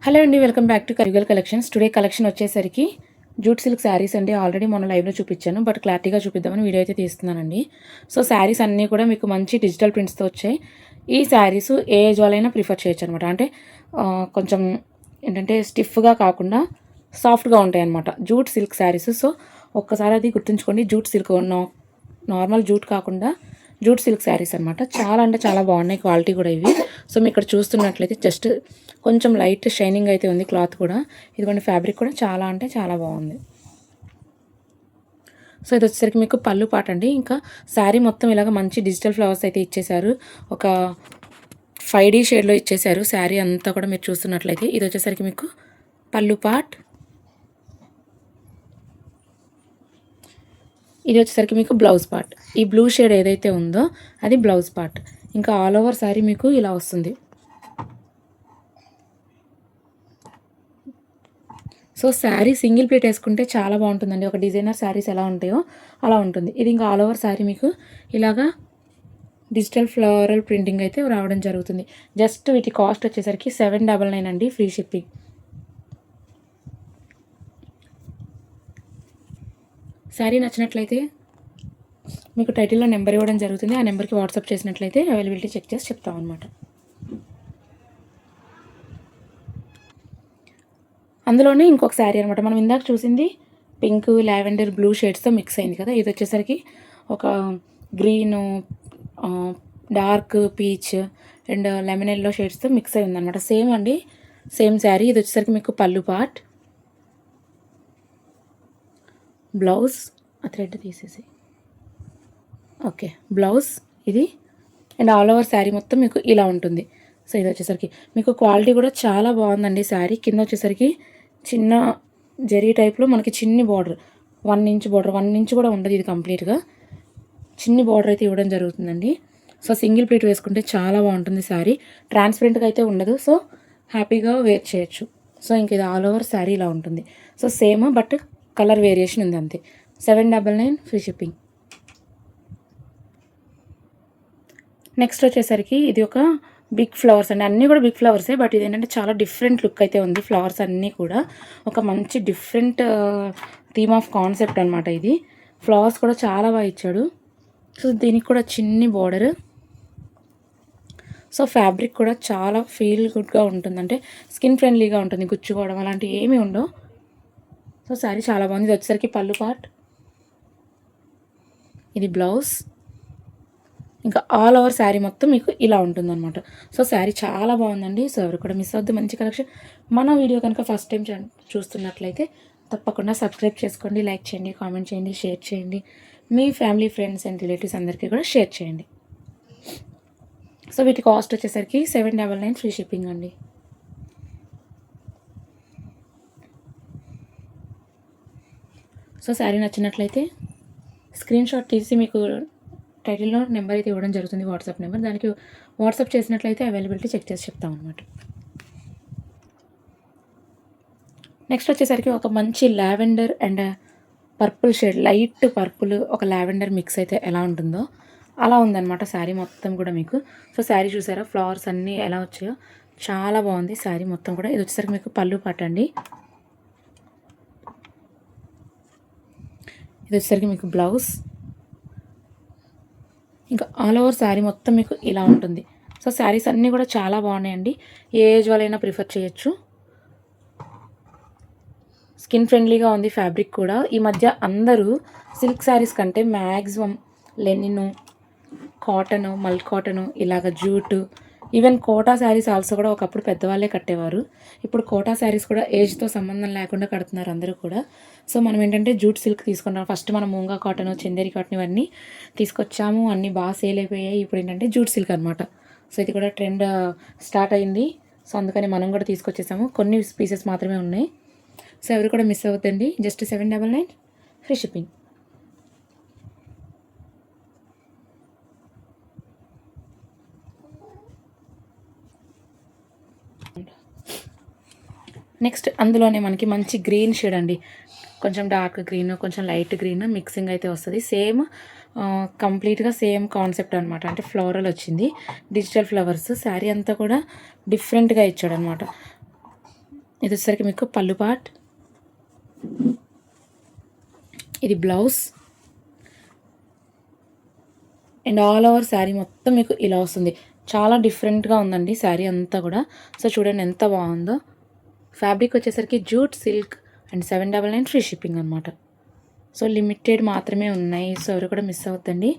Hello అండి, welcome back to Karigal collections. Today collection వచ్చేసరికి jute silk sarees అండి. Already మొన్న లైవ్లో చూపించాను, బట్ క్లారిటీగా చూపిద్దామని వీడియో అయితే తీస్తున్నానండి. సో శారీస్ అన్నీ కూడా మీకు మంచి డిజిటల్ ప్రింట్స్తో వచ్చాయి. ఈ శారీస్ ఏ ఏజ్ వాళ్ళైనా ప్రిఫర్ చేయొచ్చు అనమాట. అంటే కొంచెం ఏంటంటే స్టిఫ్గా కాకుండా సాఫ్ట్గా ఉంటాయి అనమాట జూట్ సిల్క్ శారీస్. సో ఒక్కసారి అది గుర్తుంచుకోండి, జూట్ సిల్క్ నార్మల్ జూట్ కాకుండా జూట్ సిల్క్ శారీస్ అనమాట. చాలా అంటే చాలా బాగున్నాయి, క్వాలిటీ కూడా ఇవి. సో మీరు ఇక్కడ చూస్తున్నట్లయితే జస్ట్ కొంచెం లైట్ షైనింగ్ అయితే ఉంది క్లాత్ కూడా. ఇదిగోండి, ఫ్యాబ్రిక్ కూడా చాలా అంటే చాలా బాగుంది. సో ఇది వచ్చేసరికి మీకు పళ్ళు పాట అండి. ఇంకా శారీ మొత్తం ఇలాగ మంచి డిజిటల్ ఫ్లవర్స్ అయితే ఇచ్చేసారు. ఒక 5D షేడ్లో ఇచ్చేసారు శారీ అంతా కూడా. మీరు చూస్తున్నట్లయితే ఇది వచ్చేసరికి మీకు పళ్ళు పాట్, ఇది వచ్చేసరికి మీకు బ్లౌజ్ పార్ట్. ఈ బ్లూ షేడ్ ఏదైతే ఉందో అది బ్లౌజ్ పార్ట్. ఇంకా ఆల్ ఓవర్ శారీ మీకు ఇలా వస్తుంది. సో శారీ సింగిల్ ప్లేట్ వేసుకుంటే చాలా బాగుంటుందండి. ఒక డిజైనర్ శారీస్ ఎలా ఉంటాయో అలా ఉంటుంది. ఇది ఇంకా ఆల్ ఓవర్ శారీ మీకు ఇలాగా డిజిటల్ ఫ్లోరల్ ప్రింటింగ్ అయితే రావడం జరుగుతుంది. జస్ట్ వీటి కాస్ట్ వచ్చేసరికి 799 అండి, ఫ్రీ షిప్పింగ్. శారీ నచ్చినట్లయితే మీకు టైటిల్లో నెంబర్ ఇవ్వడం జరుగుతుంది. ఆ నెంబర్కి వాట్సాప్ చేసినట్లయితే అవైలబిలిటీ చెక్ చేసి చెప్తాం అనమాట. అందులోనే ఇంకొక శారీ అనమాట. మనం ఇందాక చూసింది పింక్, లావెండర్, బ్లూ షేడ్స్తో మిక్స్ అయింది కదా. ఇది వచ్చేసరికి ఒక green, dark peach and lemon yellow షేడ్స్తో మిక్స్ అయింది అనమాట. సేమ్ అండి, సేమ్ శారీ. ఇది వచ్చేసరికి మీకు పళ్ళు పార్ట్, బ్లౌజ్ ఆ థ్రెడ్ తీసేసి ఓకే బ్లౌజ్ ఇది, అండ్ ఆల్ ఓవర్ శారీ మొత్తం మీకు ఇలా ఉంటుంది. సో ఇది వచ్చేసరికి మీకు క్వాలిటీ కూడా చాలా బాగుందండి. శారీ కింద వచ్చేసరికి చిన్న జరీ టైప్లో మనకి చిన్ని బార్డర్, 1 ఇంచ్ బార్డర్, 1 ఇంచ్ కూడా ఉండదు ఇది కంప్లీట్గా. చిన్ని బార్డర్ అయితే ఇవ్వడం జరుగుతుందండి. సో సింగిల్ ప్లేట్ వేసుకుంటే చాలా బాగుంటుంది శారీ. ట్రాన్స్పరెంట్గా అయితే ఉండదు, సో హ్యాపీగా వేర్ చేయొచ్చు. సో ఇంక ఇది ఆల్ ఓవర్ శారీ ఇలా ఉంటుంది. So same but colour variation ఉంది అంతే. 799 ఫ్రీ షిప్పింగ్. నెక్స్ట్ వచ్చేసరికి ఇది ఒక బిగ్ ఫ్లవర్స్ అండి. అన్నీ కూడా బిగ్ ఫ్లవర్సే, బట్ ఇది ఏంటంటే చాలా డిఫరెంట్ లుక్ అయితే ఉంది. ఫ్లవర్స్ అన్నీ కూడా ఒక మంచి డిఫరెంట్ థీమ్ ఆఫ్ కాన్సెప్ట్ అనమాట. ఇది ఫ్లవర్స్ కూడా చాలా బాగా ఇచ్చాడు. సో దీనికి కూడా చిన్ని బార్డర్. సో ఫ్యాబ్రిక్ కూడా చాలా ఫీల్ గుడ్గా ఉంటుంది, అంటే స్కిన్ ఫ్రెండ్లీగా ఉంటుంది, గుచ్చుకోవడం అలాంటివి ఏమీ ఉండవు. సో శారీ చాలా బాగుంది. ఇది వచ్చేసరికి పళ్ళు పార్ట్, ఇది బ్లౌజ్, ఇంకా ఆల్ ఓవర్ శారీ మొత్తం మీకు ఇలా ఉంటుందన్నమాట. సో శారీ చాలా బాగుందండి. సో ఎవరు కూడా మిస్ అవ్వద్దు, మంచి కలెక్షన్. మన వీడియో కనుక ఫస్ట్ టైం చూస్తున్నట్లయితే తప్పకుండా సబ్స్క్రైబ్ చేసుకోండి, లైక్ చేయండి, కామెంట్ చేయండి, షేర్ చేయండి. మీ ఫ్యామిలీ, ఫ్రెండ్స్ అండ్ రిలేటివ్స్ అందరికీ కూడా షేర్ చేయండి. సో వీటి కాస్ట్ వచ్చేసరికి 799 ఫ్రీ షిప్పింగ్ అండి. సో శారీ నచ్చినట్లయితే స్క్రీన్ షాట్ తీసి మీకు టైటిల్లో నెంబర్ అయితే ఇవ్వడం జరుగుతుంది, వాట్సాప్ నెంబర్. దానికి వాట్సాప్ చేసినట్లయితే అవైలబిలిటీ చెక్ చేసి చెప్తాం అనమాట. నెక్స్ట్ వచ్చేసరికి ఒక మంచి lavender and purple shade, light purple, ఒక లావెండర్ మిక్స్ అయితే ఎలా ఉంటుందో అలా ఉందన్నమాట శారీ మొత్తం కూడా మీకు. సో శారీ చూసారా, ఫ్లవర్స్ అన్నీ ఎలా వచ్చాయో చాలా బాగుంది శారీ మొత్తం కూడా. ఇది వచ్చేసరికి మీకు పళ్ళు పాట అండి. ఇది వచ్చేసరికి మీకు బ్లౌజ్, ఇంకా ఆల్ ఓవర్ శారీ మొత్తం మీకు ఇలా ఉంటుంది. సో శారీస్ అన్నీ కూడా చాలా బాగున్నాయండి. ఏ ఏజ్ వాళ్ళైనా ప్రిఫర్ చేయొచ్చు. స్కిన్ ఫ్రెండ్లీగా ఉంది ఫ్యాబ్రిక్ కూడా. ఈ మధ్య అందరూ సిల్క్ శారీస్ కంటే మ్యాక్సిమం లెనిను, కాటను, మల్ కాటను, ఇలాగ jute, even Kota saris also కూడా ఒకప్పుడు పెద్దవాళ్ళే కట్టేవారు. ఇప్పుడు కోటా శారీస్ కూడా ఏజ్తో సంబంధం లేకుండా కడుతున్నారు అందరూ కూడా. సో మనం ఏంటంటే జూట్ సిల్క్ తీసుకున్నాం. ఫస్ట్ మనం మూంగా కాటన్, చందేరి కాటన్ ఇవన్నీ తీసుకొచ్చాము, అన్నీ బాగా సేల్ అయిపోయాయి. ఇప్పుడు ఏంటంటే జూట్ సిల్క్ అనమాట. సో ఇది కూడా ట్రెండ్ స్టార్ట్ అయింది. సో అందుకని మనం కూడా తీసుకొచ్చేసాము. కొన్ని పీసెస్ మాత్రమే ఉన్నాయి. సో ఎవరు కూడా మిస్ అవుతుంది. Just 799 free shipping. నెక్స్ట్ అందులోనే మనకి మంచి గ్రీన్ షేడ్ అండి. కొంచెం డార్క్ గ్రీన్, కొంచెం లైట్ గ్రీన్ మిక్సింగ్ అయితే వస్తుంది. సేమ్ కంప్లీట్గా సేమ్ కాన్సెప్ట్ అనమాట. అంటే ఫ్లోరల్ వచ్చింది, డిజిటల్ ఫ్లవర్స్. శారీ అంతా కూడా డిఫరెంట్గా ఇచ్చాడు అనమాట. ఇది వచ్చేసరికి మీకు పళ్ళు పార్ట్, ఇది blouse and all over sari మొత్తం మీకు ఇలా వస్తుంది. చాలా డిఫరెంట్గా ఉందండి శారీ అంతా కూడా. సో చూడండి ఎంత బాగుందో. ఫ్యాబ్రిక్ వచ్చేసరికి jute silk and 799 free shipping అనమాట. సో లిమిటెడ్ మాత్రమే ఉన్నాయి. సో ఎవరు కూడా మిస్ అవుతండి.